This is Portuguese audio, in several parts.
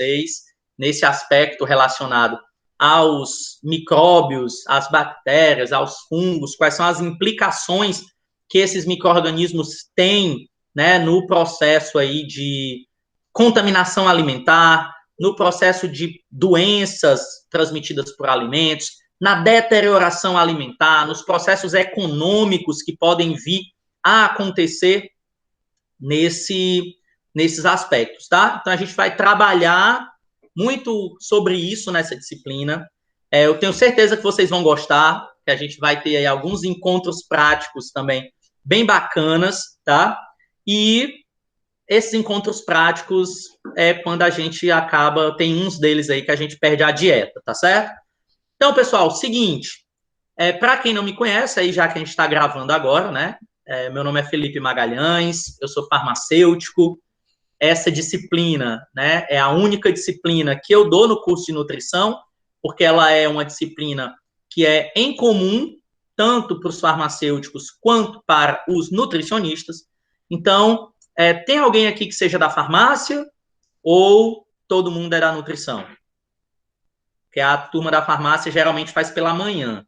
vocês nesse aspecto relacionado aos micróbios, às bactérias, aos fungos, quais são as implicações que esses micro-organismos têm, né, no processo aí de contaminação alimentar, no processo de doenças transmitidas por alimentos, na deterioração alimentar, nos processos econômicos que podem vir a acontecer nesses aspectos, tá? Então, a gente vai trabalhar muito sobre isso nessa disciplina. Eu tenho certeza que vocês vão gostar, que a gente vai ter aí alguns encontros práticos também bem bacanas, tá? E esses encontros práticos é quando a gente acaba, tem uns deles aí que a gente perde a dieta, tá certo? Então, pessoal, seguinte, para quem não me conhece, aí já que a gente está gravando agora, né? Meu nome é Felipe Magalhães, eu sou farmacêutico. Essa disciplina, né, é a única disciplina que eu dou no curso de nutrição, porque ela é uma disciplina que é em comum, tanto para os farmacêuticos quanto para os nutricionistas. Então, tem alguém aqui que seja da farmácia ou todo mundo é da nutrição? Porque a turma da farmácia geralmente faz pela manhã,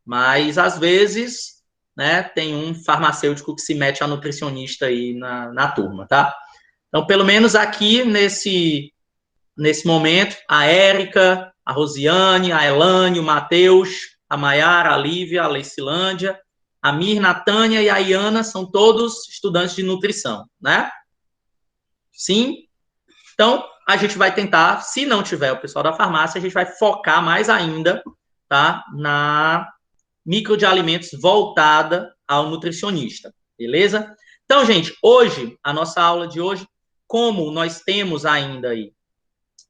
mas às vezes, né, tem um farmacêutico que se mete a nutricionista aí na turma, tá? Então, pelo menos aqui nesse momento, a Érica, a Rosiane, a Elane, o Matheus, a Maiara, a Lívia, a Leicilândia, a Mirna, a Tânia e a Iana são todos estudantes de nutrição, né? Sim? Então, a gente vai tentar, se não tiver o pessoal da farmácia, a gente vai focar mais ainda, tá? Na micro de alimentos voltada ao nutricionista, beleza? Então, gente, hoje, a nossa aula de hoje, como nós temos ainda aí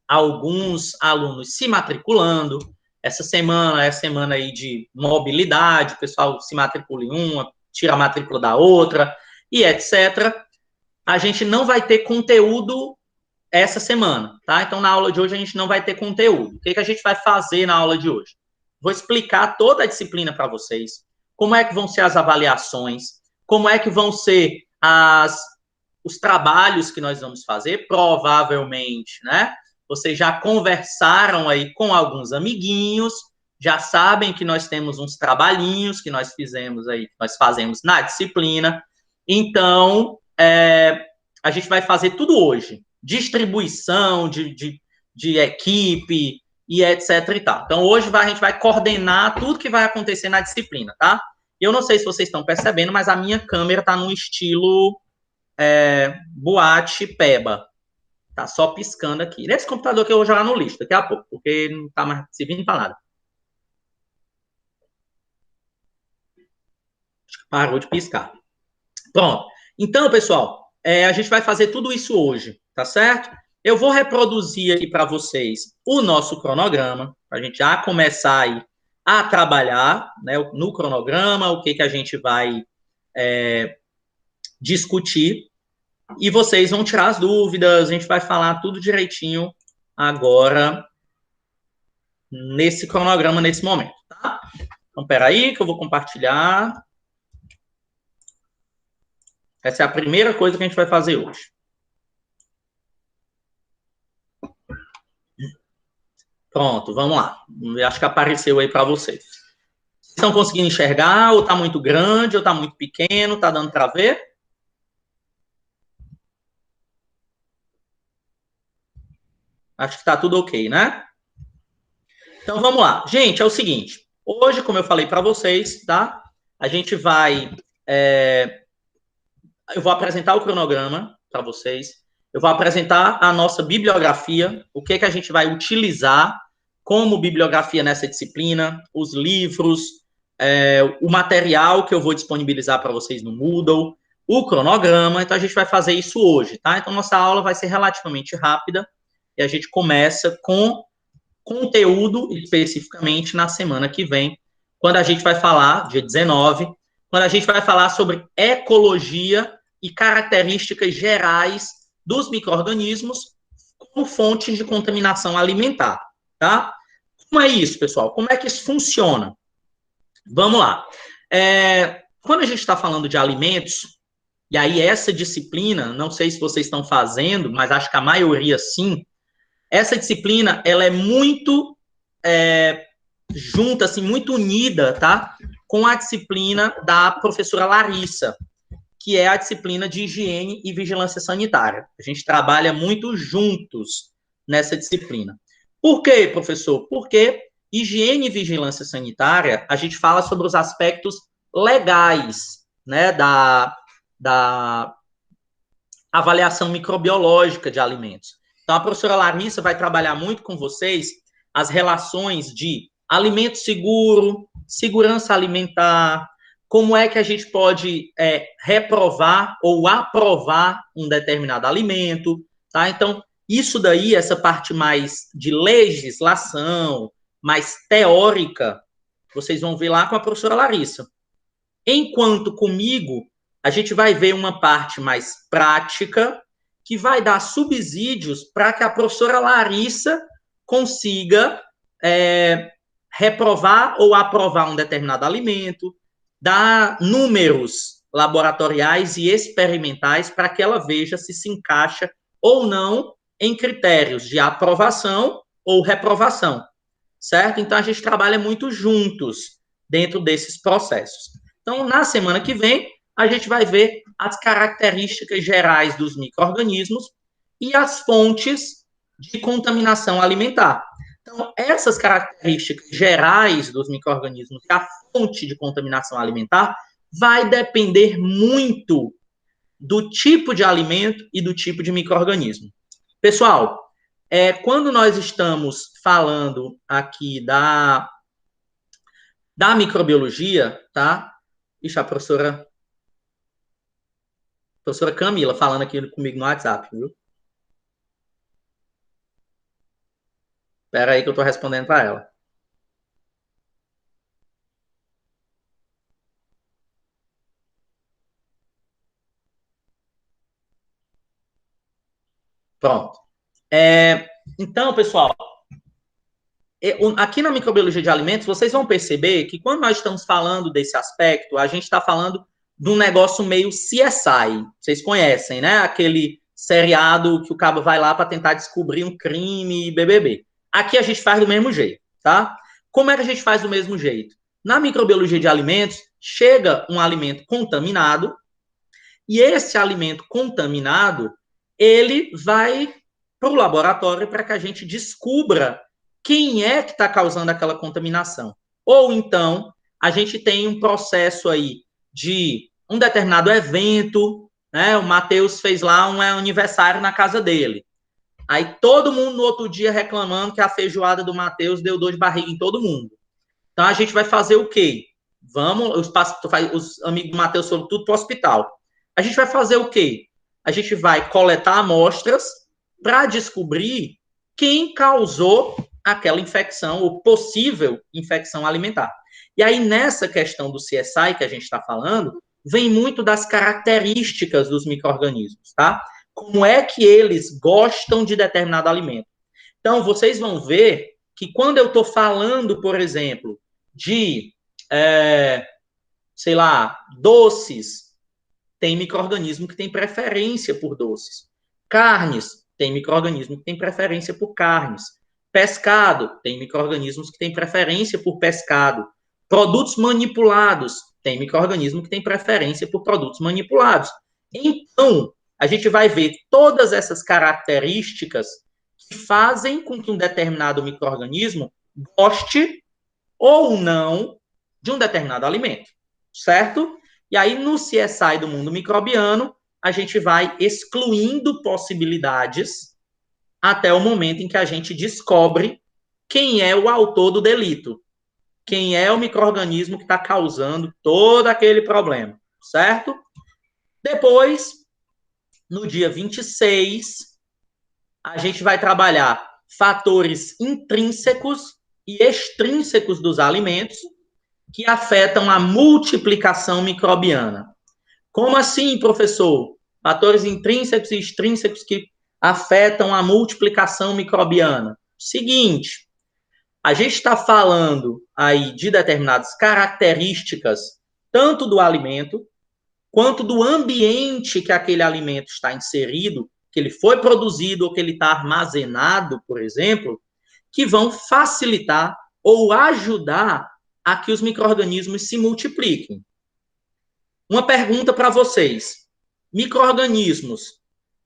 alguns alunos se matriculando, essa semana é a semana aí de mobilidade, o pessoal se matricula em uma, tira a matrícula da outra, e etc. A gente não vai ter conteúdo essa semana, tá? Então, na aula de hoje, a gente não vai ter conteúdo. O que a gente vai fazer na aula de hoje? Vou explicar toda a disciplina para vocês, como é que vão ser as avaliações, como é que vão ser os trabalhos que nós vamos fazer, provavelmente, né? Vocês já conversaram aí com alguns amiguinhos, já sabem que nós temos uns trabalhinhos que nós fizemos aí, que nós fazemos na disciplina. Então, a gente vai fazer tudo hoje. Distribuição de equipe e etc e tal. Então, hoje a gente vai coordenar tudo que vai acontecer na disciplina, tá? Eu não sei se vocês estão percebendo, mas a minha câmera está num estilo boate peba. Tá só piscando aqui. Nesse computador que eu vou jogar no lixo daqui a pouco, porque não tá mais servindo para nada. Parou de piscar. Pronto. Então, pessoal, a gente vai fazer tudo isso hoje, tá certo? Eu vou reproduzir aqui para vocês o nosso cronograma, para a gente já começar aí a trabalhar, né, no cronograma, o que a gente vai discutir. E vocês vão tirar as dúvidas, a gente vai falar tudo direitinho agora nesse cronograma, nesse momento, tá? Então, peraí que eu vou compartilhar. Essa é a primeira coisa que a gente vai fazer hoje. Pronto, vamos lá. Eu acho que apareceu aí para vocês. Vocês estão conseguindo enxergar? Ou está muito grande, ou está muito pequeno? Está dando para ver? Acho que está tudo ok, né? Então, vamos lá. Gente, é o seguinte. Hoje, como eu falei para vocês, tá? A gente vai... eu vou apresentar o cronograma para vocês. Eu vou apresentar a nossa bibliografia, o que a gente vai utilizar como bibliografia nessa disciplina, os livros, o material que eu vou disponibilizar para vocês no Moodle, o cronograma. Então, a gente vai fazer isso hoje, tá? Então, nossa aula vai ser relativamente rápida e a gente começa com conteúdo especificamente na semana que vem, quando a gente vai falar, dia 19, quando a gente vai falar sobre ecologia e características gerais dos micro-organismos como fontes de contaminação alimentar, tá? Como é isso, pessoal? Como é que isso funciona? Vamos lá. Quando a gente está falando de alimentos, e aí essa disciplina, não sei se vocês estão fazendo, mas acho que a maioria sim, Essa disciplina, ela é muito junta, assim, muito unida, tá? Com a disciplina da professora Larissa, que é a disciplina de higiene e vigilância sanitária. A gente trabalha muito juntos nessa disciplina. Por quê, professor? Porque higiene e vigilância sanitária, a gente fala sobre os aspectos legais, né, da avaliação microbiológica de alimentos. Então, a professora Larissa vai trabalhar muito com vocês as relações de alimento seguro, segurança alimentar, como é que a gente pode reprovar ou aprovar um determinado alimento, tá? Então, isso daí, essa parte mais de legislação, mais teórica, vocês vão ver lá com a professora Larissa. Enquanto comigo, a gente vai ver uma parte mais prática, que vai dar subsídios para que a professora Larissa consiga reprovar ou aprovar um determinado alimento, dar números laboratoriais e experimentais para que ela veja se encaixa ou não em critérios de aprovação ou reprovação, certo? Então, a gente trabalha muito juntos dentro desses processos. Então, na semana que vem, a gente vai ver as características gerais dos micro-organismos e as fontes de contaminação alimentar. Então, essas características gerais dos micro-organismos e a fonte de contaminação alimentar vai depender muito do tipo de alimento e do tipo de micro-organismo. Pessoal, quando nós estamos falando aqui da microbiologia, tá? Ixi, a professora Camila falando aqui comigo no WhatsApp, viu? Espera aí que eu estou respondendo para ela. Pronto. Então, pessoal, aqui na microbiologia de alimentos, vocês vão perceber que quando nós estamos falando desse aspecto, a gente está falando de um negócio meio CSI. Vocês conhecem, né? Aquele seriado que o cabo vai lá para tentar descobrir um crime e BBB. Aqui a gente faz do mesmo jeito, tá? Como é que a gente faz do mesmo jeito? Na microbiologia de alimentos, chega um alimento contaminado e esse alimento contaminado, ele vai para o laboratório para que a gente descubra quem é que está causando aquela contaminação. Ou então, a gente tem um processo aí de um determinado evento, né? O Matheus fez lá um aniversário na casa dele. Aí todo mundo no outro dia reclamando que a feijoada do Matheus deu dor de barriga em todo mundo. Então a gente vai fazer o quê? Os amigos do Matheus foram tudo para o hospital. A gente vai fazer o quê? A gente vai coletar amostras para descobrir quem causou aquela infecção ou possível infecção alimentar. E aí, nessa questão do CSI que a gente está falando, vem muito das características dos micro-organismos, tá? Como é que eles gostam de determinado alimento. Então, vocês vão ver que quando eu estou falando, por exemplo, de, sei lá, doces, tem micro-organismo que tem preferência por doces. Carnes, tem micro-organismo que tem preferência por carnes. Pescado, tem micro-organismos que têm preferência por pescado. Produtos manipulados, tem micro-organismo que tem preferência por produtos manipulados. Então, a gente vai ver todas essas características que fazem com que um determinado micro-organismo goste ou não de um determinado alimento, certo? E aí, no CSI do mundo microbiano, a gente vai excluindo possibilidades até o momento em que a gente descobre quem é o autor do delito, quem é o micro-organismo que está causando todo aquele problema, certo? Depois, no dia 26, a gente vai trabalhar fatores intrínsecos e extrínsecos dos alimentos que afetam a multiplicação microbiana. Como assim, professor? Fatores intrínsecos e extrínsecos que afetam a multiplicação microbiana. Seguinte, a gente está falando aí de determinadas características, tanto do alimento, quanto do ambiente que aquele alimento está inserido, que ele foi produzido ou que ele está armazenado, por exemplo, que vão facilitar ou ajudar a que os micro-organismos se multipliquem. Uma pergunta para vocês. Micro-organismos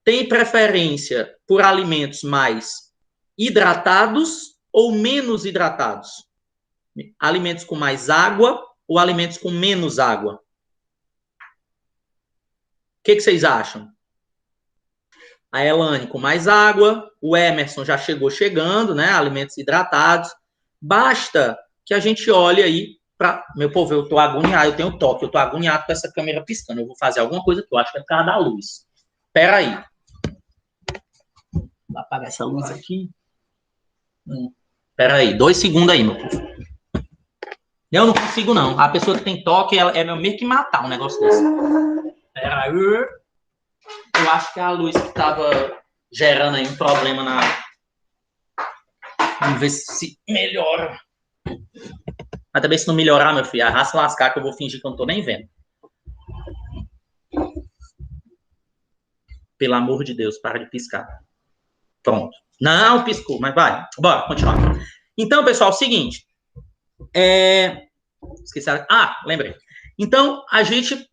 têm preferência por alimentos mais hidratados ou menos hidratados? Alimentos com mais água ou alimentos com menos água? O que vocês acham? A Elane com mais água, o Emerson já chegando, né? Alimentos hidratados. Basta que a gente olhe aí para... Meu povo, eu tô agoniado, eu tenho toque, eu tô agoniado com essa câmera piscando. Eu vou fazer alguma coisa que eu acho que é por causa da luz. Espera aí. Vou apagar essa luz aqui. Espera aí, 2 segundos aí, meu povo. Eu não consigo, não. A pessoa que tem toque, ela é meio que matar um negócio desse. Espera aí. Eu acho que é a luz que estava gerando aí um problema na... Vamos ver se melhora. Mas também se não melhorar, meu filho, arrasta lascar que eu vou fingir que eu não tô nem vendo. Pelo amor de Deus, para de piscar. Pronto. Não piscou, mas vai. Bora, continuar. Então, pessoal, é o seguinte. Esqueci. Lembrei. Então, a gente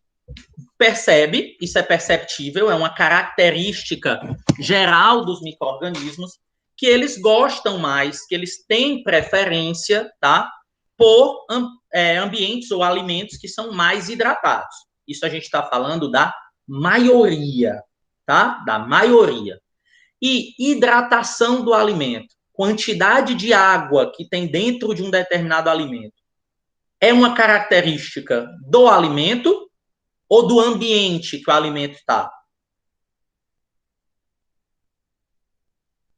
percebe, isso é perceptível, é uma característica geral dos micro-organismos, que eles gostam mais, que eles têm preferência, tá? Por ambientes ou alimentos que são mais hidratados. Isso a gente está falando da maioria, tá? Da maioria. E hidratação do alimento, quantidade de água que tem dentro de um determinado alimento, é uma característica do alimento ou do ambiente que o alimento está?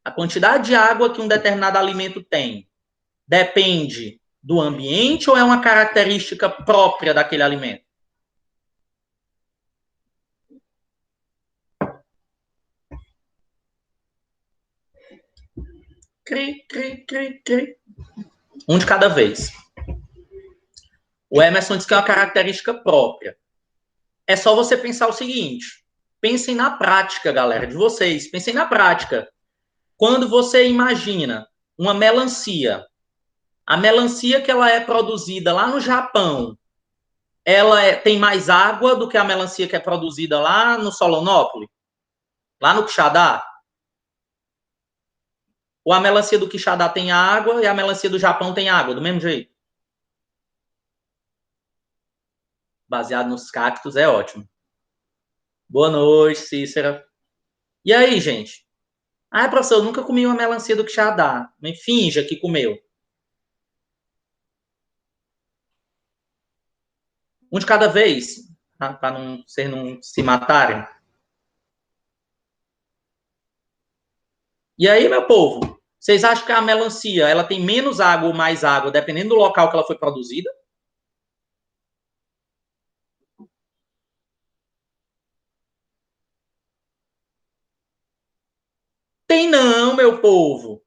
A quantidade de água que um determinado alimento tem depende do ambiente ou é uma característica própria daquele alimento? Cri, cri, cri, cri. Um de cada vez. O Emerson disse que é uma característica própria. É só você pensar o seguinte. Pensem na prática, galera, de vocês. Pensem na prática. Quando você imagina uma melancia, a melancia que ela é produzida lá no Japão, ela tem mais água do que a melancia que é produzida lá no Solonópolis? Lá no Quixadá? Ou a melancia do Quixadá tem água e a melancia do Japão tem água, do mesmo jeito? Baseado nos cactos é ótimo. Boa noite, Cícera. E aí, gente? Professor, eu nunca comi uma melancia do Quixadá. Me finja que comeu. Um de cada vez, tá? Para não se matarem. E aí, meu povo, vocês acham que a melancia ela tem menos água ou mais água, dependendo do local que ela foi produzida? Tem não, meu povo.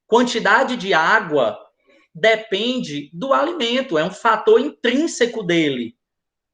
Quantidade de água depende do alimento, é um fator intrínseco dele,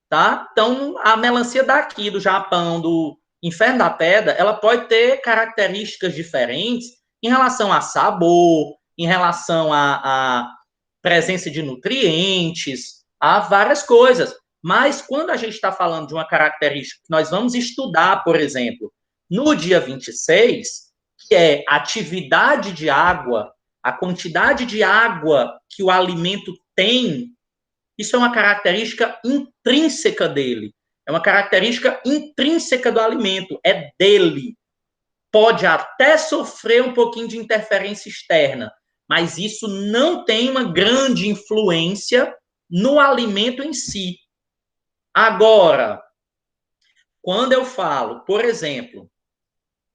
tá? Então, a melancia daqui, do Japão, do Inferno da Pedra, ela pode ter características diferentes em relação a sabor, em relação a presença de nutrientes, a várias coisas. Mas quando a gente está falando de uma característica que nós vamos estudar, por exemplo, no dia 26, que é atividade de água, a quantidade de água que o alimento tem, isso é uma característica intrínseca dele. É uma característica intrínseca do alimento, é dele. Pode até sofrer um pouquinho de interferência externa, mas isso não tem uma grande influência no alimento em si. Agora, quando eu falo, por exemplo,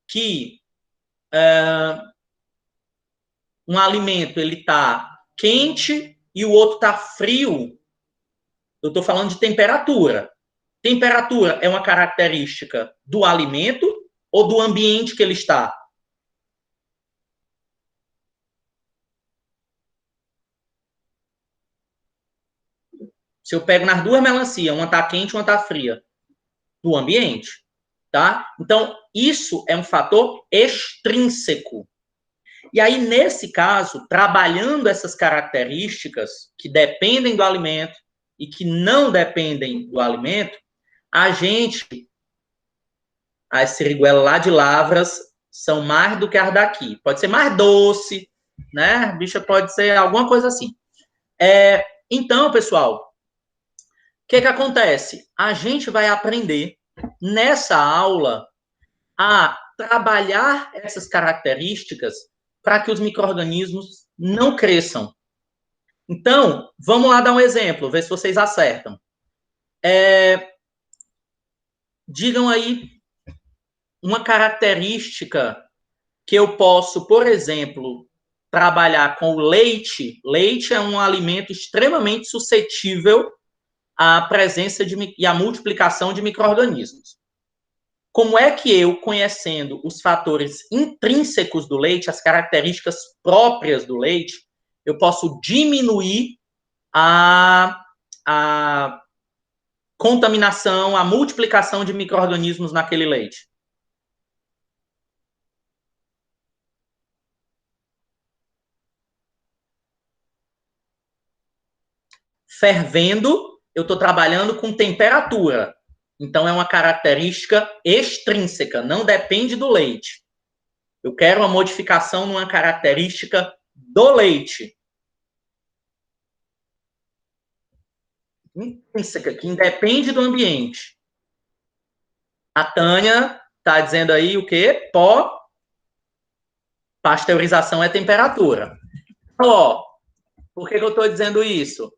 que um alimento ele está quente e o outro está frio, eu estou falando de temperatura. Temperatura é uma característica do alimento ou do ambiente que ele está? Se eu pego nas duas melancias, uma está quente e uma está fria, do ambiente. tá? Então, isso é um fator extrínseco. E aí, nesse caso, trabalhando essas características que dependem do alimento e que não dependem do alimento, a gente, as siriguelas lá de Lavras são mais do que as daqui. Pode ser mais doce, né? A bicha pode ser alguma coisa assim. Então, pessoal, o que acontece? A gente vai aprender nessa aula a trabalhar essas características para que os micro-organismos não cresçam. Então, vamos lá dar um exemplo, ver se vocês acertam. Digam aí uma característica que eu posso, por exemplo, trabalhar com o leite. Leite é um alimento extremamente suscetível à presença e à multiplicação de micro-organismos. Como é que eu, conhecendo os fatores intrínsecos do leite, as características próprias do leite, eu posso diminuir a contaminação, a multiplicação de micro-organismos naquele leite? Fervendo, eu estou trabalhando com temperatura. Então, é uma característica extrínseca, não depende do leite. Eu quero uma modificação numa característica do leite. Intrínseca, que independe do ambiente. A Tânia está dizendo aí o quê? Pasteurização é temperatura. Então, ó, por que eu estou dizendo isso?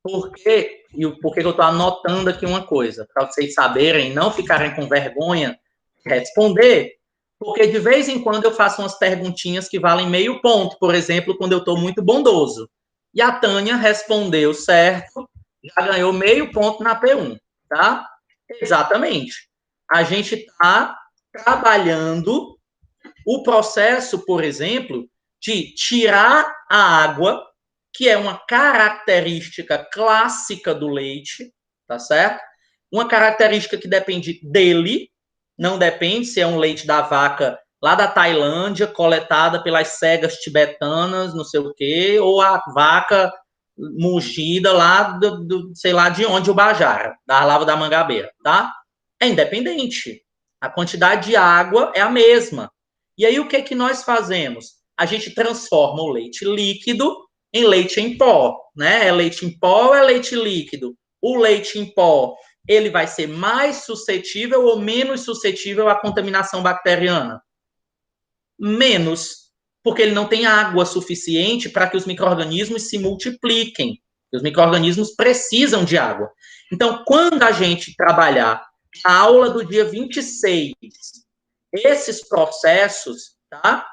Por que eu estou anotando aqui uma coisa? Para vocês saberem, não ficarem com vergonha de responder, porque de vez em quando eu faço umas perguntinhas que valem meio ponto, por exemplo, quando eu estou muito bondoso. E a Tânia respondeu certo, já ganhou meio ponto na P1, tá? Exatamente. A gente está trabalhando o processo, por exemplo, de tirar a água, que é uma característica clássica do leite, tá certo? Uma característica que depende dele, não depende se é um leite da vaca lá da Tailândia, coletada pelas cegas tibetanas, não sei o quê, ou a vaca mungida lá sei lá de onde, o Bajara, da Lava da Mangabeira, tá? É independente. A quantidade de água é a mesma. E aí, o que nós fazemos? A gente transforma o leite líquido em leite em pó, né? É leite em pó ou é leite líquido? O leite em pó, ele vai ser mais suscetível ou menos suscetível à contaminação bacteriana? Menos, porque ele não tem água suficiente para que os micro-organismos se multipliquem. Os micro-organismos precisam de água. Então, quando a gente trabalhar a aula do dia 26, esses processos, tá?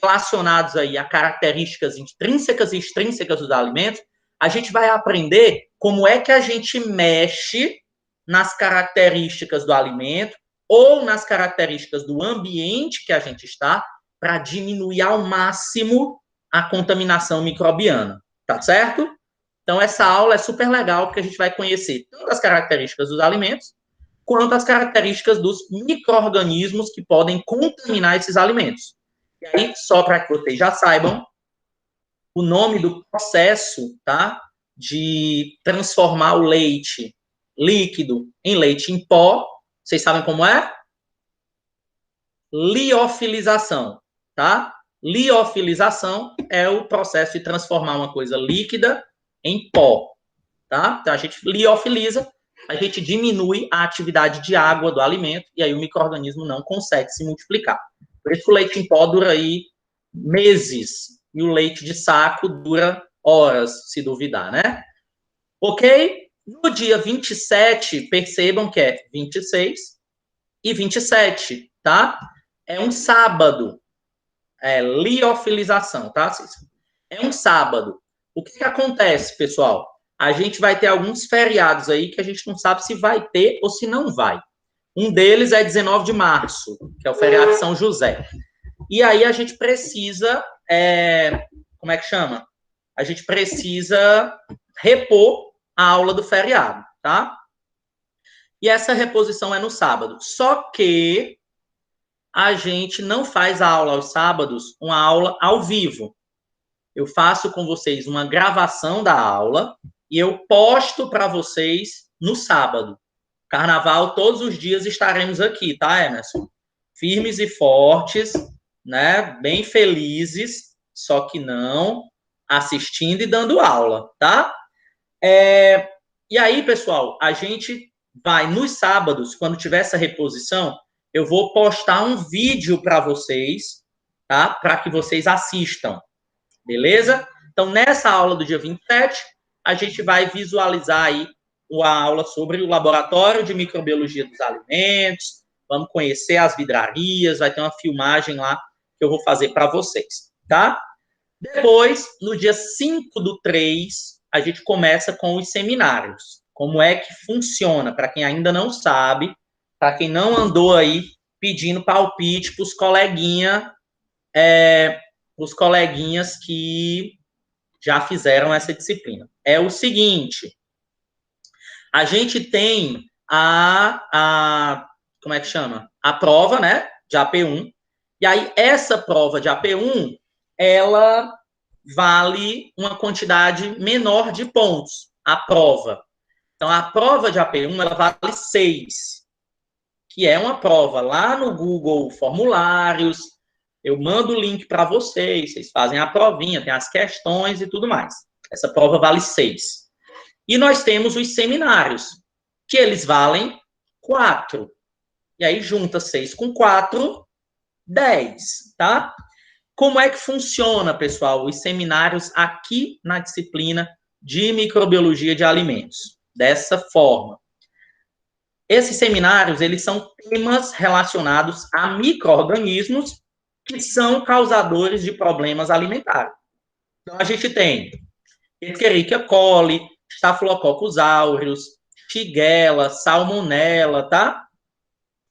Relacionados aí a características intrínsecas e extrínsecas dos alimentos, a gente vai aprender como é que a gente mexe nas características do alimento ou nas características do ambiente que a gente está para diminuir ao máximo a contaminação microbiana, tá certo? Então, essa aula é super legal, porque a gente vai conhecer tanto as características dos alimentos, quanto as características dos micro-organismos que podem contaminar esses alimentos. E aí, só para que vocês já saibam, o nome do processo, tá, de transformar o leite líquido em leite em pó, vocês sabem como é? Liofilização, tá? Liofilização é o processo de transformar uma coisa líquida em pó, tá? Então, a gente liofiliza, a gente diminui a atividade de água do alimento e aí o micro-organismo não consegue se multiplicar. Por isso que o leite em pó dura aí meses e o leite de saco dura horas, se duvidar, né? Ok? No dia 27, percebam que é 26 e 27, tá? É um sábado. É liofilização, tá? É um sábado. O que acontece, pessoal? A gente vai ter alguns feriados aí que a gente não sabe se vai ter ou se não vai. Um deles é 19 de março, que é o feriado de São José. E aí a gente precisa, como é que chama? A gente precisa repor a aula do feriado, tá? E essa reposição é no sábado. Só que a gente não faz a aula aos sábados, uma aula ao vivo. Eu faço com vocês uma gravação da aula e eu posto para vocês no sábado. Carnaval, todos os dias estaremos aqui, tá, Emerson? Firmes e fortes, né? Bem felizes, só que não assistindo e dando aula, tá? E aí, pessoal, a gente vai nos sábados, quando tiver essa reposição, eu vou postar um vídeo para vocês, tá? Para que vocês assistam, beleza? Então, nessa aula do dia 27, a gente vai visualizar aí a aula sobre o laboratório de microbiologia dos alimentos, vamos conhecer as vidrarias, vai ter uma filmagem lá que eu vou fazer para vocês, tá? Depois, no dia 5/3, a gente começa com os seminários. Como é que funciona? Para quem ainda não sabe, para quem não andou aí pedindo palpite para os coleguinhas que já fizeram essa disciplina. É o seguinte, a gente tem como é que chama? A prova, né, de AP1, e aí essa prova de AP1, ela vale uma quantidade menor de pontos, a prova. Então, a prova de AP1, ela vale 6, que é uma prova lá no Google Formulários, eu mando o link para vocês, vocês fazem a provinha, tem as questões e tudo mais. Essa prova vale 6. E nós temos os seminários, que eles valem 4. E aí junta 6 com 4, 10, tá? Como é que funciona, pessoal, os seminários aqui na disciplina de microbiologia de alimentos? Dessa forma. Esses seminários, eles são temas relacionados a micro-organismos que são causadores de problemas alimentares. Então, a gente tem Escherichia coli, Staphylococcus aureus, Shigella, Salmonella, tá?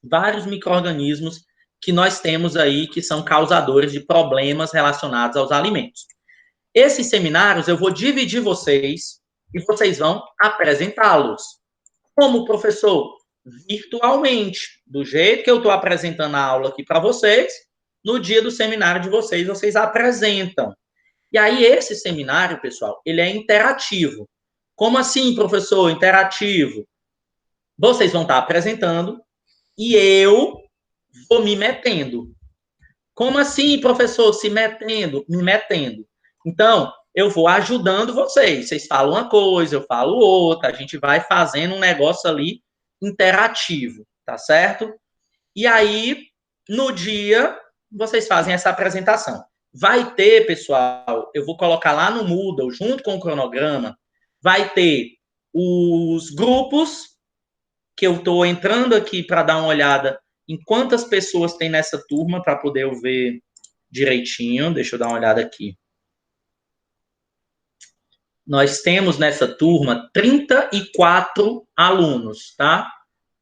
Vários micro-organismos que nós temos aí que são causadores de problemas relacionados aos alimentos. Esses seminários eu vou dividir vocês e vocês vão apresentá-los. Como, professor? Virtualmente. Do jeito que eu estou apresentando a aula aqui para vocês, no dia do seminário de vocês, vocês apresentam. E aí, esse seminário, pessoal, ele é interativo. Como assim, professor, interativo? Vocês vão estar apresentando e eu vou me metendo. Como assim, professor, se metendo? Me metendo. Então, eu vou ajudando vocês. Vocês falam uma coisa, eu falo outra, a gente vai fazendo um negócio ali interativo, tá certo? E aí, no dia, vocês fazem essa apresentação. Vai ter, pessoal, eu vou colocar lá no Moodle, junto com o cronograma, vai ter os grupos, que eu estou entrando aqui para dar uma olhada em quantas pessoas tem nessa turma, para poder eu ver direitinho. Deixa eu dar uma olhada aqui. Nós temos nessa turma 34 alunos, tá?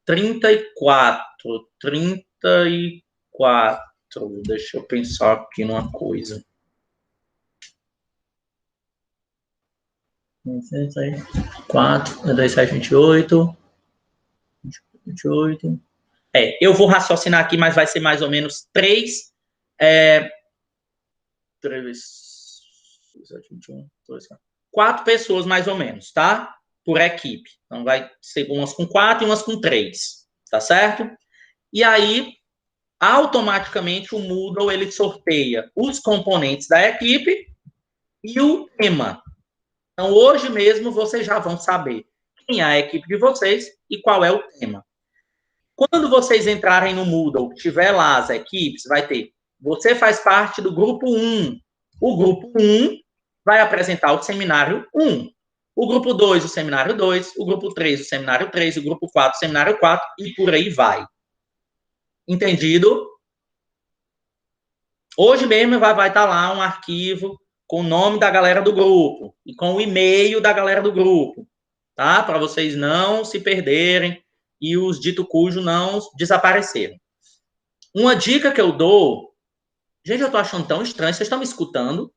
34. Deixa eu pensar aqui numa coisa. 4, 27, 28. 28. Eu vou raciocinar aqui, mas vai ser mais ou menos 3. 4 pessoas, mais ou menos, tá? Por equipe. Então, vai ser umas com 4 e umas com 3, tá certo? E aí, automaticamente, o Moodle, ele sorteia os componentes da equipe e o tema. Então, hoje mesmo, vocês já vão saber quem é a equipe de vocês e qual é o tema. Quando vocês entrarem no Moodle, tiver lá as equipes, vai ter, você faz parte do grupo 1. O grupo 1 vai apresentar o seminário 1. O grupo 2, o seminário 2. O grupo 3, o seminário 3. O grupo 4, o seminário 4. E por aí vai. Entendido? Hoje mesmo vai estar lá um arquivo com o nome da galera do grupo e com o e-mail da galera do grupo, tá? Para vocês não se perderem e os dito cujo não desapareceram. Uma dica que eu dou... Gente, eu tô achando tão estranho. Vocês estão me escutando?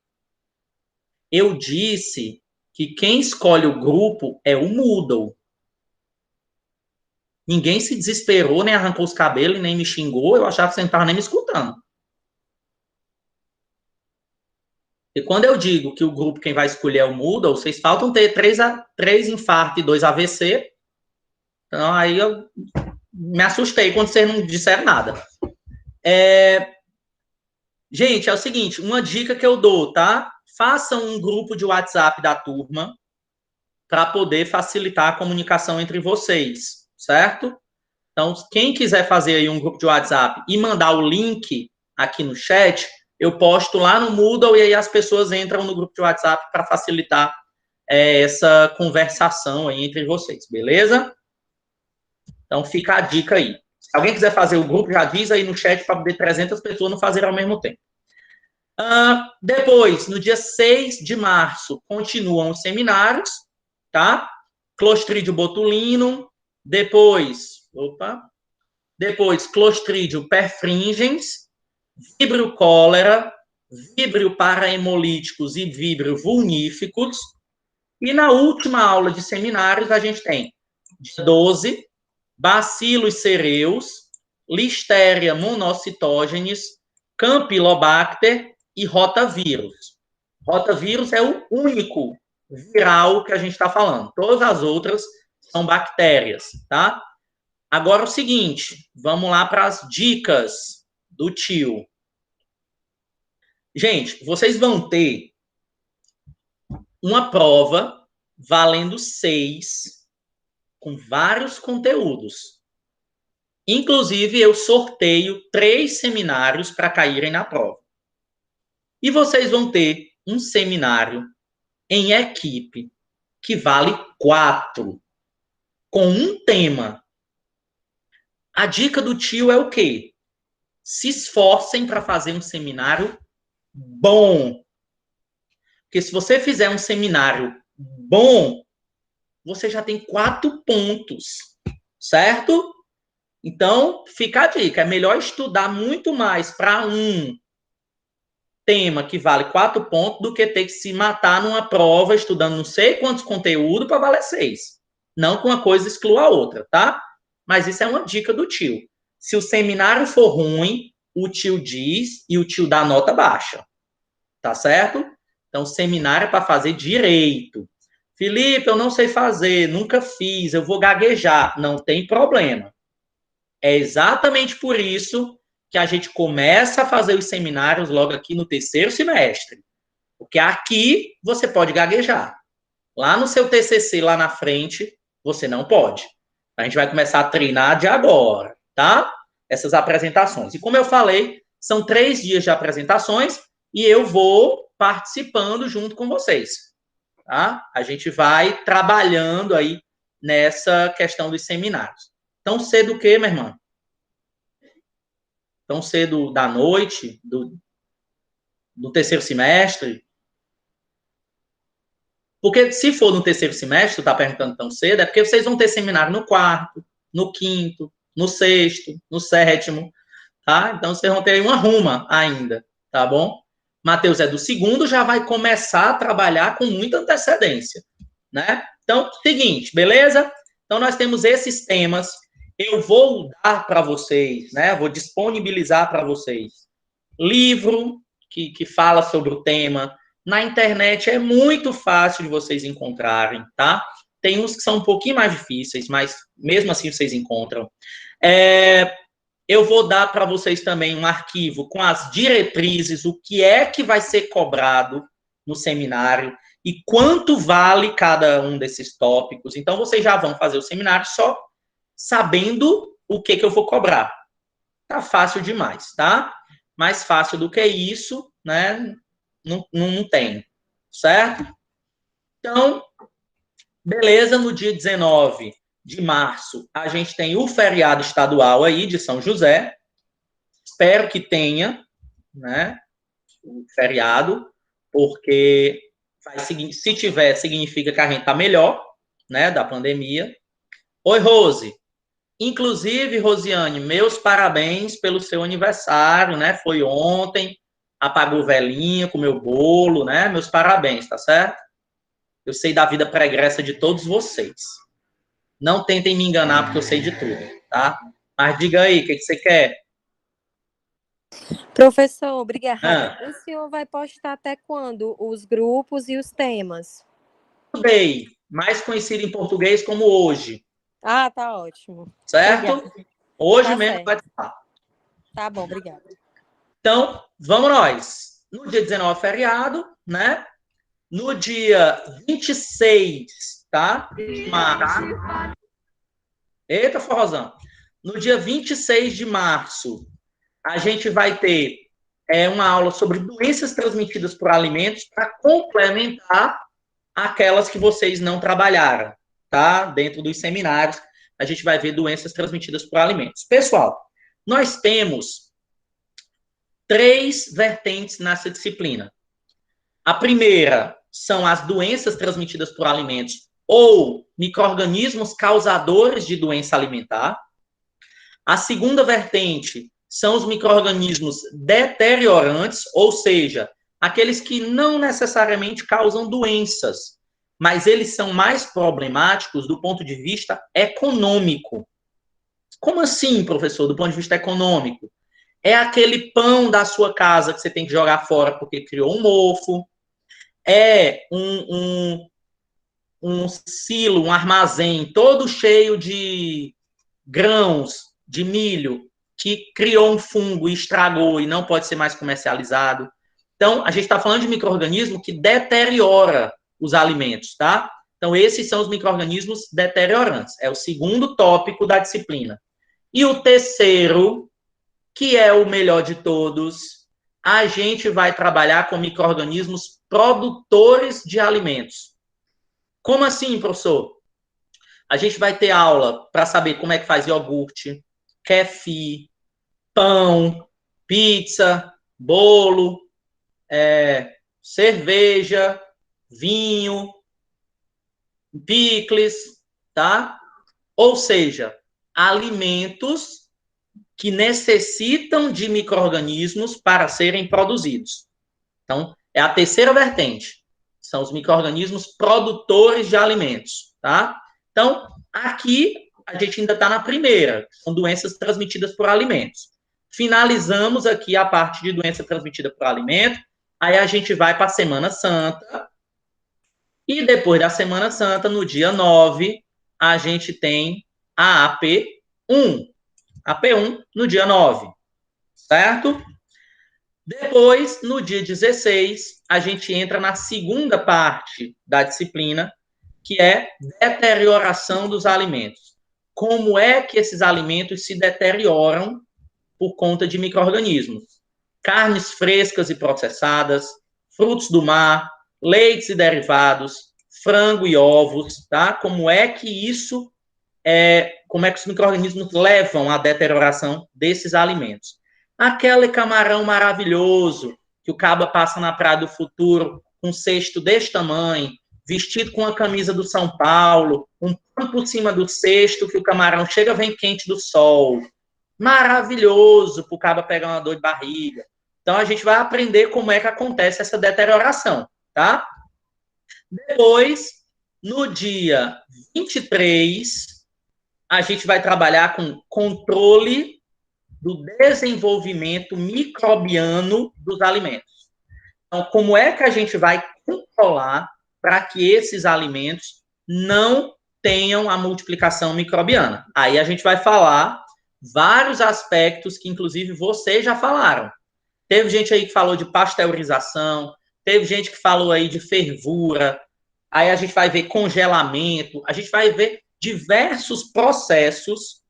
Eu disse que quem escolhe o grupo é o Moodle. Ninguém se desesperou, nem arrancou os cabelos, nem me xingou. Eu achava que você não estava nem me escutando. E quando eu digo que o grupo, quem vai escolher é o Moodle, vocês faltam ter 3 infartos e 2 AVC. Então, aí eu me assustei quando vocês não disseram nada. Gente, é o seguinte, uma dica que eu dou, tá? Façam um grupo de WhatsApp da turma para poder facilitar a comunicação entre vocês, certo? Então, quem quiser fazer aí um grupo de WhatsApp e mandar o link aqui no chat, eu posto lá no Moodle e aí as pessoas entram no grupo de WhatsApp para facilitar essa conversação aí entre vocês, beleza? Então, fica a dica aí. Se alguém quiser fazer o grupo, já diz aí no chat para poder 300 pessoas não fazerem ao mesmo tempo. Depois, no dia 6 de março, continuam os seminários, tá? Clostridium botulinum, depois Clostridium perfringens, Vibrio cólera, Vibrio paraemolíticos e Vibrio vulníficos. E na última aula de seminários, a gente tem, dia 12, Bacillus cereus, Listeria monocytogenes, Campylobacter e rotavírus. Rotavírus é o único viral que a gente está falando. Todas as outras são bactérias, tá? Agora o seguinte, vamos lá para as dicas do tio. Gente, vocês vão ter uma prova valendo 6, com vários conteúdos. Inclusive, eu sorteio 3 seminários para caírem na prova. E vocês vão ter um seminário em equipe que vale 4, com um tema. A dica do tio é o quê? Se esforcem para fazer um seminário bom. Porque se você fizer um seminário bom, você já tem 4 pontos, certo? Então, fica a dica, é melhor estudar muito mais para um tema que vale 4 pontos do que ter que se matar numa prova estudando não sei quantos conteúdos para valer 6. Não que uma coisa exclua a outra, tá? Mas isso é uma dica do tio. Se o seminário for ruim, o tio diz e o tio dá nota baixa. Tá certo? Então, seminário é para fazer direito. Felipe, eu não sei fazer, nunca fiz, eu vou gaguejar. Não tem problema. É exatamente por isso que a gente começa a fazer os seminários logo aqui no 3º semestre. Porque aqui você pode gaguejar. Lá no seu TCC, lá na frente, você não pode. A gente vai começar a treinar de agora, tá? Essas apresentações. E como eu falei, são 3 dias de apresentações e eu vou participando junto com vocês, tá? A gente vai trabalhando aí nessa questão dos seminários. Tão cedo o quê, minha irmã? Tão cedo da noite, do 3º semestre? Porque se for no 3º semestre, tu tá perguntando tão cedo, é porque vocês vão ter seminário no 4º, no 5º, no 6º, no 7º, tá? Então, vocês vão ter uma ruma ainda, tá bom? Mateus é do 2º, já vai começar a trabalhar com muita antecedência, né? Então, seguinte, beleza? Então, nós temos esses temas. Eu vou dar para vocês, né? Vou disponibilizar para vocês livro que fala sobre o tema. Na internet é muito fácil de vocês encontrarem, tá? Tem uns que são um pouquinho mais difíceis, mas mesmo assim vocês encontram. Eu vou dar para vocês também um arquivo com as diretrizes, o que é que vai ser cobrado no seminário e quanto vale cada um desses tópicos. Então, vocês já vão fazer o seminário só sabendo o que eu vou cobrar. Tá fácil demais, tá? Mais fácil do que isso, né? Não tem, certo? Então, beleza, no dia 19 de março, a gente tem o feriado estadual aí de São José. Espero que tenha, né? O feriado, porque se tiver, significa que a gente tá melhor, né? Da pandemia. Oi, Rose. Inclusive, Rosiane, meus parabéns pelo seu aniversário, né? Foi ontem, apagou velhinha, comeu bolo, né? Meus parabéns, tá certo? Eu sei da vida pregressa de todos vocês. Não tentem me enganar, porque eu sei de tudo, tá? Mas diga aí, o que você quer? Professor, obrigada. Ah, O senhor vai postar até quando os grupos e os temas? Day, mais conhecido em português como hoje, Ah, tá ótimo. certo? Obrigada. Hoje Tá mesmo vai certo. estar. Tá bom, obrigada. Então, vamos nós. No dia 19, feriado, né? No dia 26, tá? De março. Eita, forrozão. No dia 26 de março, a gente vai ter uma aula sobre doenças transmitidas por alimentos para complementar aquelas que vocês não trabalharam, tá? Dentro dos seminários, a gente vai ver doenças transmitidas por alimentos. Pessoal, nós temos 3 vertentes nessa disciplina. A primeira são as doenças transmitidas por alimentos ou micro-organismos causadores de doença alimentar. A segunda vertente são os micro-organismos deteriorantes, ou seja, aqueles que não necessariamente causam doenças, mas eles são mais problemáticos do ponto de vista econômico. Como assim, professor, do ponto de vista econômico? É aquele pão da sua casa que você tem que jogar fora porque criou um mofo, é um silo, um armazém todo cheio de grãos de milho que criou um fungo e estragou e não pode ser mais comercializado. Então, a gente está falando de micro-organismo que deteriora os alimentos, tá? Então, esses são os micro-organismos deteriorantes. É o segundo tópico da disciplina. E o terceiro, que é o melhor de todos, a gente vai trabalhar com micro-organismos produtores de alimentos. Como assim, professor? A gente vai ter aula para saber como é que faz iogurte, kefir, pão, pizza, bolo, cerveja, vinho, picles, tá? Ou seja, alimentos que necessitam de micro-organismos para serem produzidos. Então, é a terceira vertente. São os micro-organismos produtores de alimentos, tá? Então, aqui a gente ainda está na primeira, são doenças transmitidas por alimentos. Finalizamos aqui a parte de doença transmitida por alimento, aí a gente vai para a Semana Santa, e depois da Semana Santa, no dia 9, a gente tem a AP1. AP1 no dia 9, certo? Depois, no dia 16, a gente entra na segunda parte da disciplina, que é deterioração dos alimentos. Como é que esses alimentos se deterioram por conta de micro-organismos? Carnes frescas e processadas, frutos do mar, leites e derivados, frango e ovos, tá? Como é que como é que os micro-organismos levam à deterioração desses alimentos? Aquele camarão maravilhoso que o caba passa na Praia do Futuro, um cesto deste tamanho, vestido com a camisa do São Paulo, um pano por cima do cesto que o camarão chega vem quente do sol. Maravilhoso para o caba pegar uma dor de barriga. Então a gente vai aprender como é que acontece essa deterioração, tá? Depois, no dia 23, a gente vai trabalhar com controle do desenvolvimento microbiano dos alimentos. Então, como é que a gente vai controlar para que esses alimentos não tenham a multiplicação microbiana? Aí a gente vai falar vários aspectos que, inclusive, vocês já falaram. Teve gente aí que falou de pasteurização, teve gente que falou aí de fervura, aí a gente vai ver congelamento, a gente vai ver diversos processos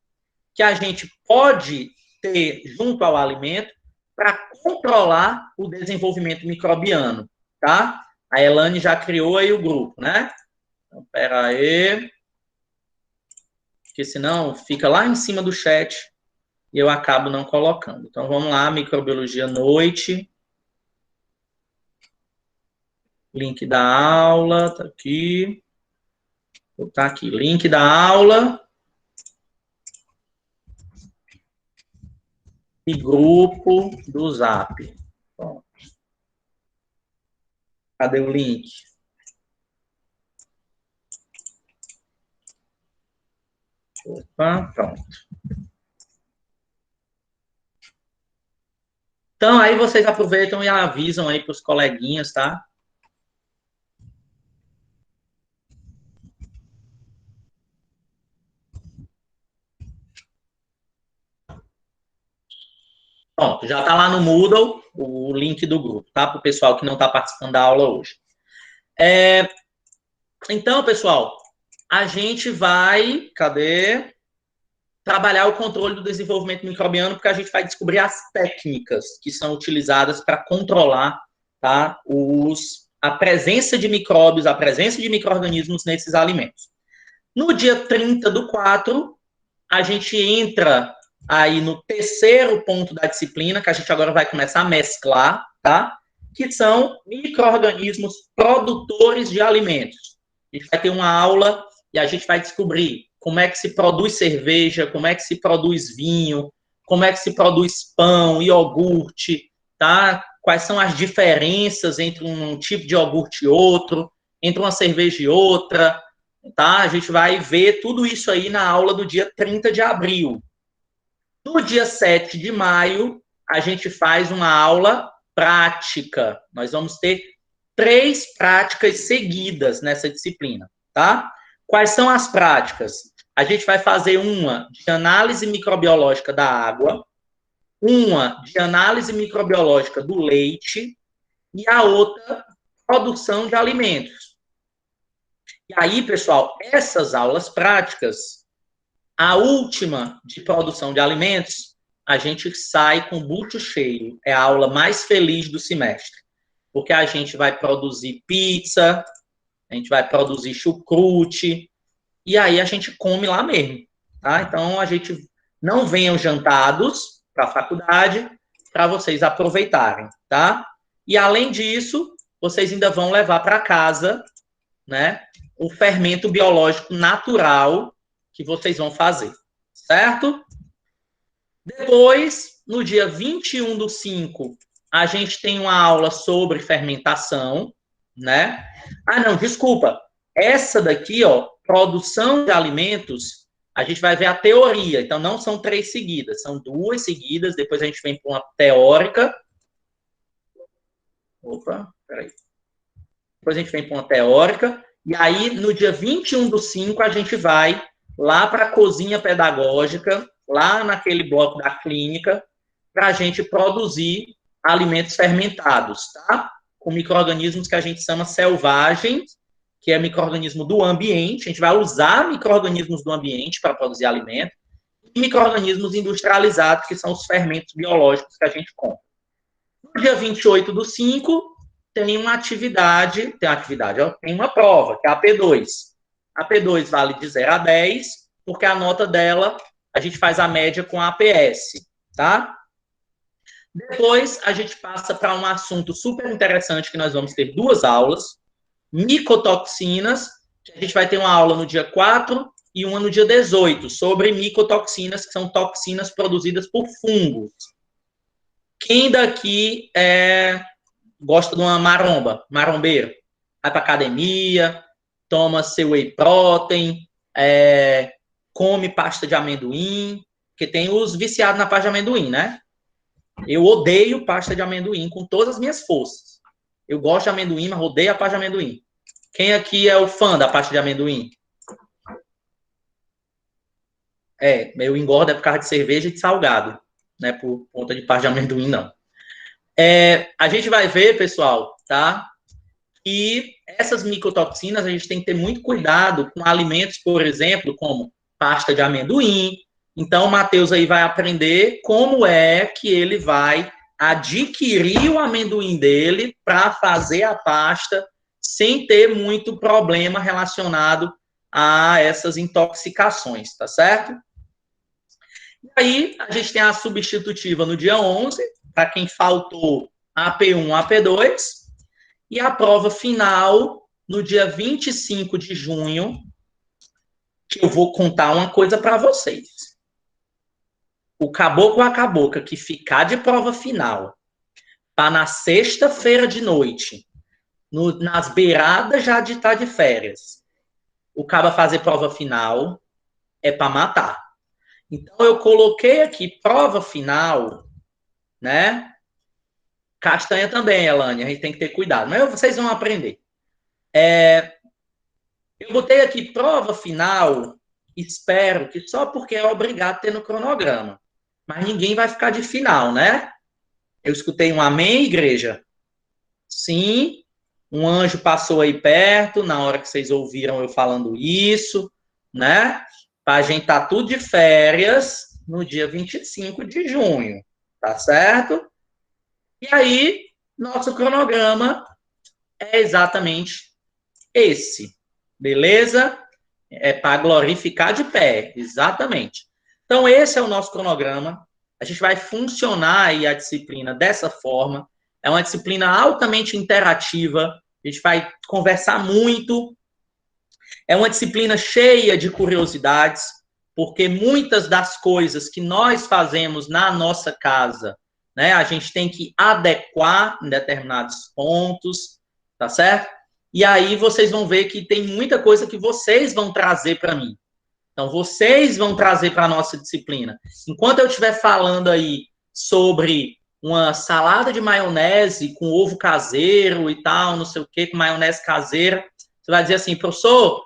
que a gente pode ter junto ao alimento para controlar o desenvolvimento microbiano, tá? A Elane já criou aí o grupo, né? Então, pera aí, porque senão fica lá em cima do chat e eu acabo não colocando. Então, vamos lá, microbiologia noite, link da aula, tá aqui, tá aqui, link da aula e grupo do Zap. Bom, cadê o link? Opa, pronto. Então, aí vocês aproveitam e avisam aí para os coleguinhas, tá? Pronto, já está lá no Moodle o link do grupo, tá? Para o pessoal que não está participando da aula hoje. Então, pessoal, a gente vai, cadê? Trabalhar o controle do desenvolvimento microbiano, porque a gente vai descobrir as técnicas que são utilizadas para controlar, tá, a presença de micróbios, a presença de micro-organismos nesses alimentos. No dia 30/4, a gente entra aí no terceiro ponto da disciplina, que a gente agora vai começar a mesclar, tá? Que são micro-organismos produtores de alimentos. A gente vai ter uma aula e a gente vai descobrir como é que se produz cerveja, como é que se produz vinho, como é que se produz pão, iogurte, tá? Quais são as diferenças entre um tipo de iogurte e outro, entre uma cerveja e outra, tá? A gente vai ver tudo isso aí na aula do dia 30 de abril. No dia 7 de maio, a gente faz uma aula prática. Nós vamos ter 3 práticas seguidas nessa disciplina, tá? Quais são as práticas? A gente vai fazer uma de análise microbiológica da água, uma de análise microbiológica do leite e a outra, produção de alimentos. E aí, pessoal, essas aulas práticas, a última de produção de alimentos, a gente sai com o bucho cheio. É a aula mais feliz do semestre. Porque a gente vai produzir pizza, a gente vai produzir chucrute, e aí a gente come lá mesmo, tá? Então, a gente não venham jantados para a faculdade, para vocês aproveitarem, tá? E, além disso, vocês ainda vão levar para casa, né, o fermento biológico natural que vocês vão fazer, certo? Depois, no dia 21/5, a gente tem uma aula sobre fermentação, né? Ah, não, desculpa. Essa daqui, ó, produção de alimentos, a gente vai ver a teoria. Então, não são 3 seguidas, são 2 seguidas. Depois a gente vem para uma teórica. Opa, peraí. Depois a gente vem para uma teórica. E aí, no dia 21/5, a gente vai lá para a cozinha pedagógica, lá naquele bloco da clínica, para a gente produzir alimentos fermentados, tá? Com micro-organismos que a gente chama selvagens, que é micro-organismo do ambiente. A gente vai usar micro-organismos do ambiente para produzir alimento, e micro-organismos industrializados, que são os fermentos biológicos que a gente compra. No dia 28/5, tem uma atividade, tem uma prova, que é a P2. A P2 vale de 0 a 10, porque a nota dela, a gente faz a média com a APS, tá? Depois, a gente passa para um assunto super interessante, que nós vamos ter 2 aulas, micotoxinas, que a gente vai ter uma aula no dia 4 e uma no dia 18, sobre micotoxinas, que são toxinas produzidas por fungos. Quem daqui gosta de uma marombeiro? Vai para academia, toma seu whey protein, come pasta de amendoim, porque tem os viciados na pasta de amendoim, né? Eu odeio pasta de amendoim com todas as minhas forças. Eu gosto de amendoim, mas odeio a pasta de amendoim. Quem aqui é o fã da pasta de amendoim? Eu engordo por causa de cerveja e de salgado, né? Por conta de pasta de amendoim, não. A gente vai ver, pessoal, tá? E essas micotoxinas, a gente tem que ter muito cuidado com alimentos, por exemplo, como pasta de amendoim. Então, o Matheus aí vai aprender como é que ele vai adquirir o amendoim dele para fazer a pasta sem ter muito problema relacionado a essas intoxicações, tá certo? E aí, a gente tem a substitutiva no dia 11, para quem faltou AP1, AP2, e a prova final no dia 25 de junho, que eu vou contar uma coisa para vocês. O caboclo ou a cabocla que ficar de prova final, tá na sexta-feira de noite, nas beiradas já de estar de férias, o cara fazer prova final, é para matar. Então, eu coloquei aqui prova final, né? Castanha também, Elane, a gente tem que ter cuidado. Mas vocês vão aprender. Eu botei aqui prova final, espero que só porque é obrigado a ter no cronograma. Mas ninguém vai ficar de final, né? Eu escutei um amém, igreja? Sim. Um anjo passou aí perto, na hora que vocês ouviram eu falando isso, né? Para a gente estar tudo de férias no dia 25 de junho, tá certo? E aí, nosso cronograma é exatamente esse, beleza? É para glorificar de pé, exatamente. Então, esse é o nosso cronograma. A gente vai funcionar aí a disciplina dessa forma. É uma disciplina altamente interativa. A gente vai conversar muito. É uma disciplina cheia de curiosidades, porque muitas das coisas que nós fazemos na nossa casa, né, a gente tem que adequar em determinados pontos, tá certo? E aí vocês vão ver que tem muita coisa que vocês vão trazer para mim. Então, vocês vão trazer para a nossa disciplina. Enquanto eu estiver falando aí sobre uma salada de maionese com ovo caseiro e tal, não sei o que, com maionese caseira, você vai dizer assim, professor,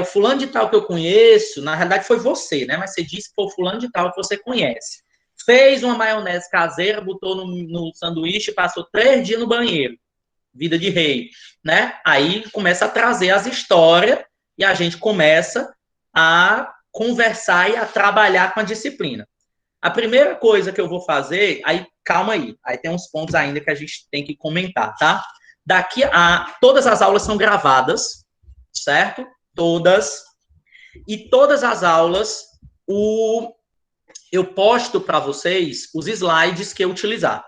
o fulano de tal que eu conheço, na realidade foi você, né? Mas você disse que foi o fulano de tal que você conhece. Fez uma maionese caseira, botou no sanduíche e passou 3 dias no banheiro. Vida de rei, né? Aí começa a trazer as histórias e a gente começa a conversar e a trabalhar com a disciplina. A primeira coisa que eu vou fazer, aí calma aí tem uns pontos ainda que a gente tem que comentar, tá? Daqui a todas as aulas são gravadas, certo? Todas. E todas as aulas eu posto para vocês os slides que eu utilizar.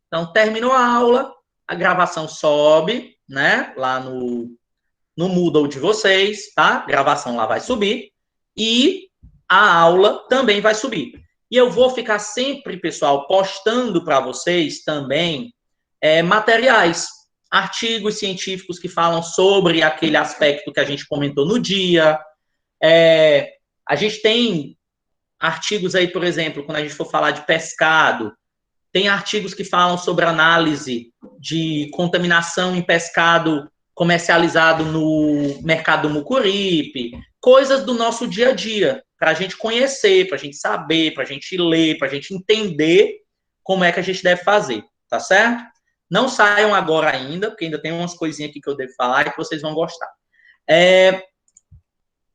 Então, terminou a aula, a gravação sobe, né? Lá no Moodle de vocês, tá? A gravação lá vai subir. E a aula também vai subir. E eu vou ficar sempre, pessoal, postando para vocês também materiais, artigos científicos que falam sobre aquele aspecto que a gente comentou no dia. A gente tem artigos aí, por exemplo, quando a gente for falar de pescado, tem artigos que falam sobre análise de contaminação em pescado comercializado no mercado do Mucuripe, coisas do nosso dia a dia, para a gente conhecer, para a gente saber, para a gente ler, para a gente entender como é que a gente deve fazer, tá certo? Não saiam agora ainda, porque ainda tem umas coisinhas aqui que eu devo falar e que vocês vão gostar.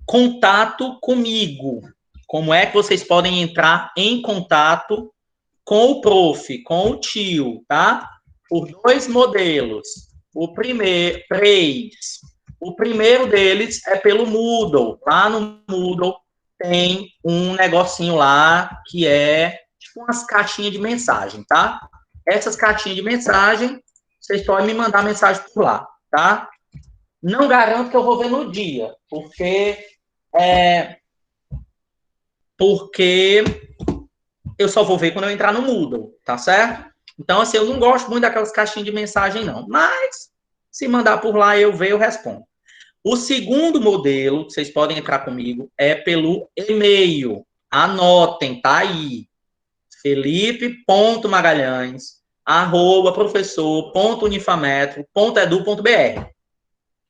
Contato comigo. Como é que vocês podem entrar em contato com o prof, com o tio, tá? Por 2 modelos. O primeiro deles é pelo Moodle. Lá no Moodle tem um negocinho lá que é tipo umas caixinhas de mensagem, tá? Essas caixinhas de mensagem, vocês podem me mandar mensagem por lá, tá? Não garanto que eu vou ver no dia, porque eu só vou ver quando eu entrar no Moodle, tá certo? Então, assim, eu não gosto muito daquelas caixinhas de mensagem, não. Mas, se mandar por lá, eu ver, eu respondo. O segundo modelo, que vocês podem entrar comigo, é pelo e-mail. Anotem, tá aí. felipe.magalhães@professor.unifametro.edu.br.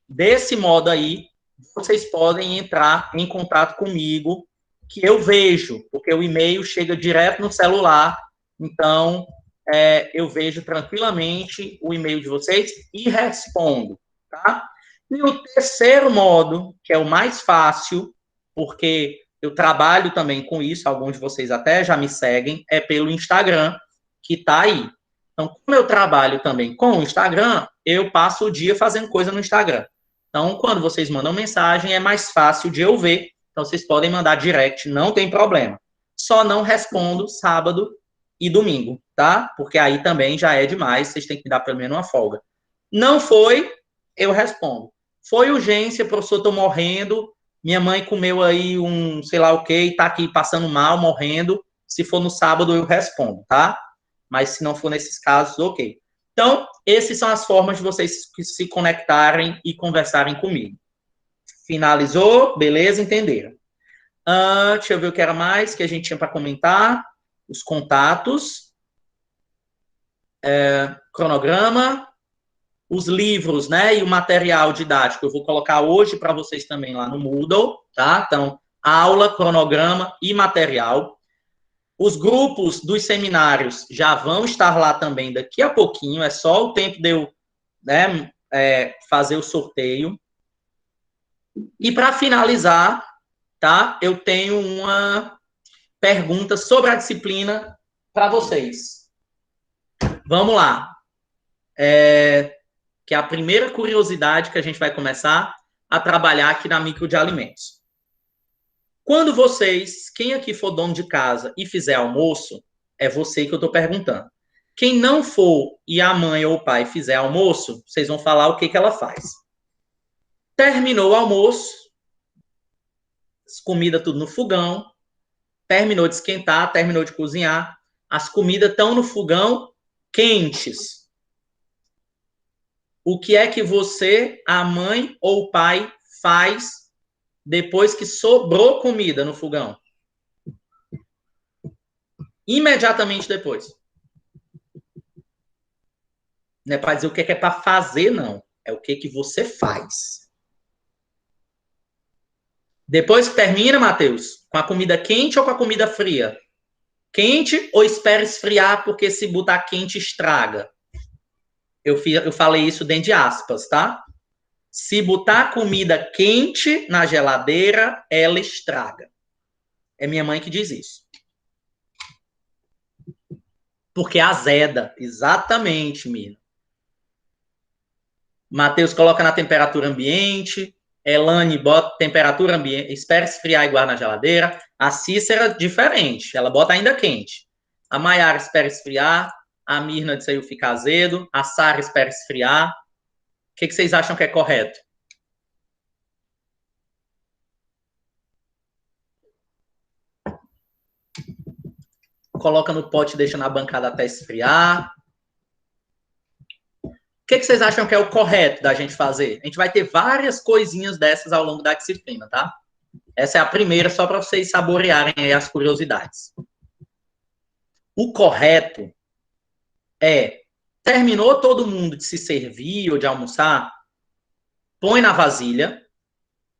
Desse modo aí, vocês podem entrar em contato comigo, que eu vejo, porque o e-mail chega direto no celular, então eu vejo tranquilamente o e-mail de vocês e respondo, tá? E o terceiro modo, que é o mais fácil, porque eu trabalho também com isso, alguns de vocês até já me seguem, é pelo Instagram, que tá aí. Então, como eu trabalho também com o Instagram, eu passo o dia fazendo coisa no Instagram. Então, quando vocês mandam mensagem, é mais fácil de eu ver. Então, vocês podem mandar direct, não tem problema. Só não respondo sábado e domingo, tá? Porque aí também já é demais, vocês têm que dar pelo menos uma folga. Não foi, eu respondo. Foi urgência, professor, tô morrendo, minha mãe comeu aí um sei lá o que, tá aqui passando mal, morrendo. Se for no sábado, eu respondo, tá? Mas se não for nesses casos, ok. Então, essas são as formas de vocês se conectarem e conversarem comigo. Finalizou? Beleza? Entenderam? Deixa eu ver o que era mais que a gente tinha para comentar. Os contatos. Cronograma. Os livros, né? E o material didático. Eu vou colocar hoje para vocês também lá no Moodle, tá? Então, aula, cronograma e material. Os grupos dos seminários já vão estar lá também daqui a pouquinho. É só o tempo de eu, né, fazer o sorteio. E para finalizar, tá? Eu tenho uma pergunta sobre a disciplina para vocês. Vamos lá. Que é a primeira curiosidade que a gente vai começar a trabalhar aqui na micro de alimentos. Quando vocês, quem aqui for dono de casa e fizer almoço, é você que eu estou perguntando. Quem não for e a mãe ou o pai fizer almoço, vocês vão falar o que ela faz. Terminou o almoço, comida tudo no fogão, terminou de esquentar, terminou de cozinhar, as comidas estão no fogão quentes. O que é que você, a mãe ou o pai faz depois que sobrou comida no fogão? Imediatamente depois. Não é para dizer o que é para fazer, não. É o que você faz. Depois que termina, Matheus, com a comida quente ou com a comida fria? Quente ou espera esfriar, porque se botar quente estraga? Eu falei isso dentro de aspas, tá? Se botar comida quente na geladeira, ela estraga. É minha mãe que diz isso. Porque azeda. Exatamente, Mira. Matheus coloca na temperatura ambiente. Elane bota temperatura ambiente. Espera esfriar e guarda na geladeira. A Cícera, diferente. Ela bota ainda quente. A Maiara espera esfriar. A Mirna disse aí fica azedo. A Sara espera esfriar. O que vocês acham que é correto? Coloca no pote e deixa na bancada até esfriar. O que vocês acham que é o correto da gente fazer? A gente vai ter várias coisinhas dessas ao longo da disciplina, tá? Essa é a primeira, só para vocês saborearem aí as curiosidades. O correto é, terminou todo mundo de se servir ou de almoçar, põe na vasilha,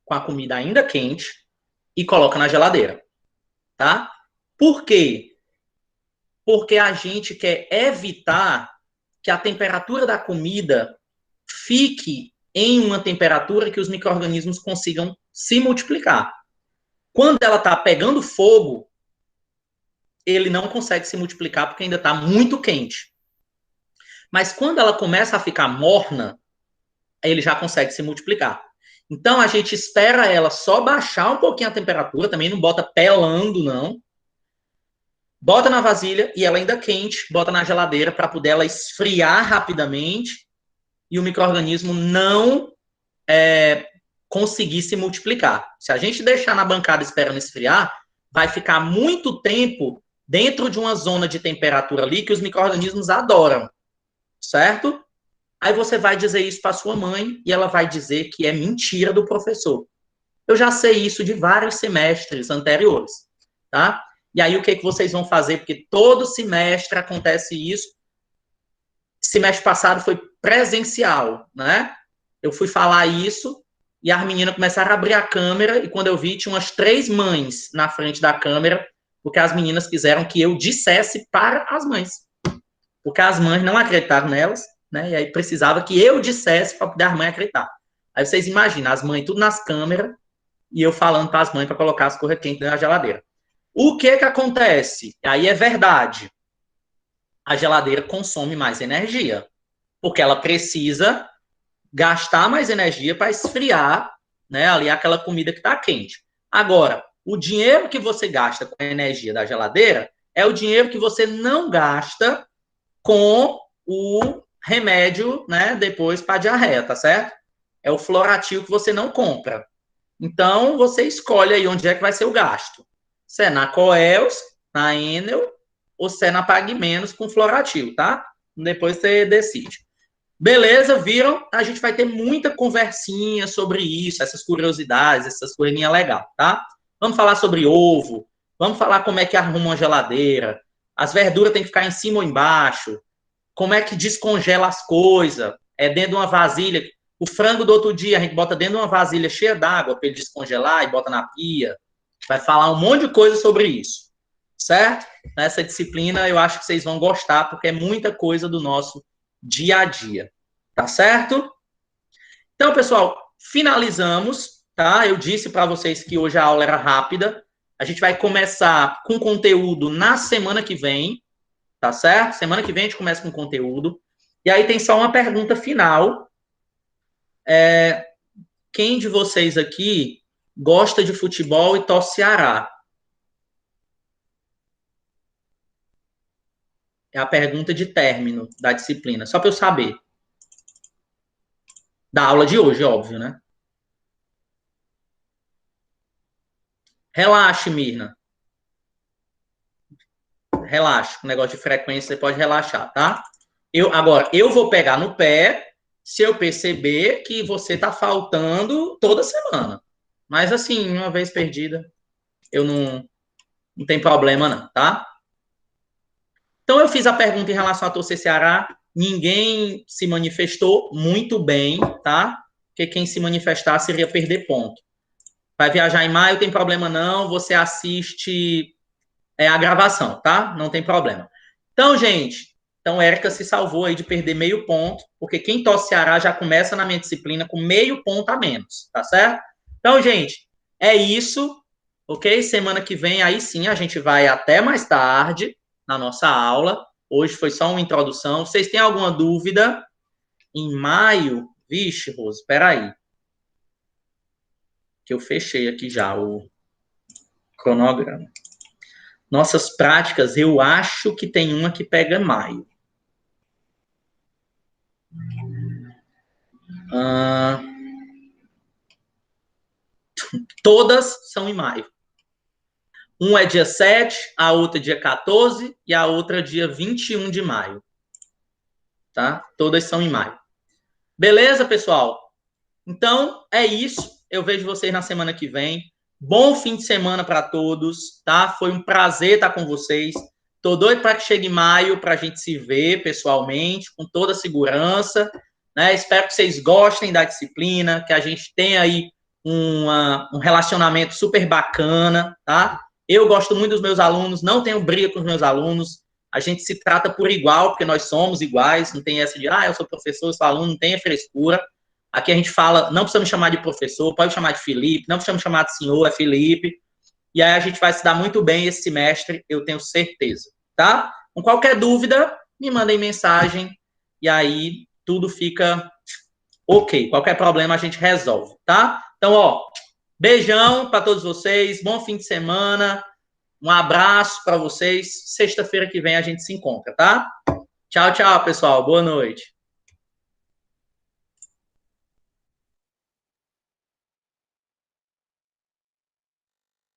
com a comida ainda quente, e coloca na geladeira, tá? Por quê? Porque a gente quer evitar que a temperatura da comida fique em uma temperatura que os micro-organismos consigam se multiplicar. Quando ela está pegando fogo, ele não consegue se multiplicar porque ainda está muito quente. Mas quando ela começa a ficar morna, ele já consegue se multiplicar. Então, a gente espera ela só baixar um pouquinho a temperatura, também não bota pelando, não. Bota na vasilha e ela ainda quente, bota na geladeira para poder ela esfriar rapidamente e o micro-organismo não conseguir se multiplicar. Se a gente deixar na bancada esperando esfriar, vai ficar muito tempo dentro de uma zona de temperatura ali que os micro-organismos adoram, certo? Aí você vai dizer isso para sua mãe e ela vai dizer que é mentira do professor. Eu já sei isso de vários semestres anteriores, tá? E aí o que vocês vão fazer? Porque todo semestre acontece isso. Semestre passado foi presencial, né? Eu fui falar isso e as meninas começaram a abrir a câmera e quando eu vi, tinha umas 3 mães na frente da câmera, porque as meninas quiseram que eu dissesse para as mães. Porque as mães não acreditaram nelas, né? E aí precisava que eu dissesse para poder as mães acreditar. Aí vocês imaginam, as mães tudo nas câmeras e eu falando para as mães para colocar as coisas quentes na geladeira. O que acontece? Aí é verdade. A geladeira consome mais energia, porque ela precisa gastar mais energia para esfriar, né, ali aquela comida que está quente. Agora, o dinheiro que você gasta com a energia da geladeira é o dinheiro que você não gasta com o remédio, né, depois para diarreia, tá certo? É o Floratil que você não compra. Então, você escolhe aí onde é que vai ser o gasto. Se é na Coels, na Enel, ou se é na Pague Menos com Floratil, tá? Depois você decide. Beleza, viram? A gente vai ter muita conversinha sobre isso, essas curiosidades, essas coisinhas legais, tá? Vamos falar sobre ovo, vamos falar como é que arruma uma geladeira, as verduras têm que ficar em cima ou embaixo, como é que descongela as coisas, dentro de uma vasilha. O frango do outro dia a gente bota dentro de uma vasilha cheia d'água para ele descongelar e bota na pia. Vai falar um monte de coisa sobre isso, certo? Nessa disciplina eu acho que vocês vão gostar, porque é muita coisa do nosso dia a dia, tá certo? Então, pessoal, finalizamos, tá? Eu disse para vocês que hoje a aula era rápida. A gente vai começar com conteúdo na semana que vem, tá certo? Semana que vem a gente começa com conteúdo. E aí tem só uma pergunta final. Quem de vocês aqui gosta de futebol e torce Ceará? É a pergunta de término da disciplina, só para eu saber. Da aula de hoje, óbvio, né? Relaxe, Mirna. Relaxa. O negócio de frequência você pode relaxar, tá? Agora, eu vou pegar no pé se eu perceber que você tá faltando toda semana. Mas, assim, uma vez perdida, eu não tem problema, não, tá? Então, eu fiz a pergunta em relação a torcer Ceará. Ninguém se manifestou muito bem, tá? Porque quem se manifestasse iria perder ponto. Vai viajar em maio, tem problema não. Você assiste a gravação, tá? Não tem problema. Então, gente, Érica se salvou aí de perder meio ponto, porque quem torce Ceará já começa na minha disciplina com meio ponto a menos, tá certo? Então, gente, é isso, ok? Semana que vem, aí sim, a gente vai até mais tarde na nossa aula. Hoje foi só uma introdução. Vocês têm alguma dúvida? Em maio? Vixe, Rose, peraí. Que eu fechei aqui já o cronograma. Nossas práticas, eu acho que tem uma que pega maio. Todas são em maio. Um é dia 7, a outra dia 14 e a outra dia 21 de maio. Tá? Todas são em maio. Beleza, pessoal? Então, é isso. Eu vejo vocês na semana que vem. Bom fim de semana para todos, tá? Foi um prazer estar com vocês. Tô doido para que chegue maio para a gente se ver pessoalmente, com toda a segurança, né? Espero que vocês gostem da disciplina, que a gente tenha aí um relacionamento super bacana, tá? Eu gosto muito dos meus alunos, não tenho briga com os meus alunos. A gente se trata por igual, porque nós somos iguais. Não tem essa de, eu sou professor, eu sou aluno, não tem frescura. Aqui a gente fala, não precisa me chamar de professor, pode me chamar de Felipe, não precisa me chamar de senhor, é Felipe. E aí a gente vai se dar muito bem esse semestre, eu tenho certeza, tá? Com qualquer dúvida, me mandem mensagem e aí tudo fica ok. Qualquer problema a gente resolve, tá? Então, beijão para todos vocês, bom fim de semana, um abraço para vocês. Sexta-feira que vem a gente se encontra, tá? Tchau, tchau, pessoal. Boa noite.